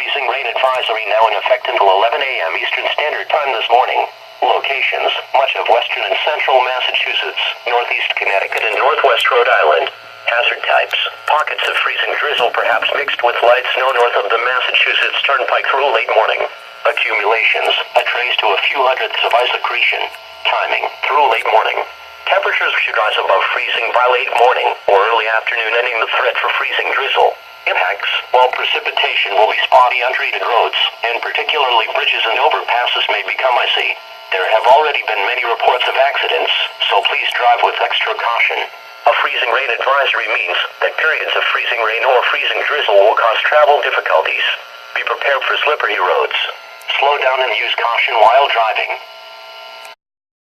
freezing rain advisory now in effect until 11 a.m. Eastern Standard Time this morning. Locations: much of western and central Massachusetts, northeast Connecticut, and northwest Rhode Island. Hazard types: pockets of freezing drizzle perhaps mixed with light snow north of the Massachusetts Turnpike through late morning. Accumulations: a trace to a few hundredths of ice accretion. Timing: through late morning. Temperatures should rise above freezing by late morning or early afternoon, ending the threat for freezing drizzle. Impacts: while precipitation will be spotty on treated roads, and particularly bridges and overpasses may become icy, there have already been many reports of accidents, so please drive with extra caution. A freezing rain advisory means that periods of freezing rain or freezing drizzle will cause travel difficulties. Be prepared for slippery roads. Slow down and use caution while driving.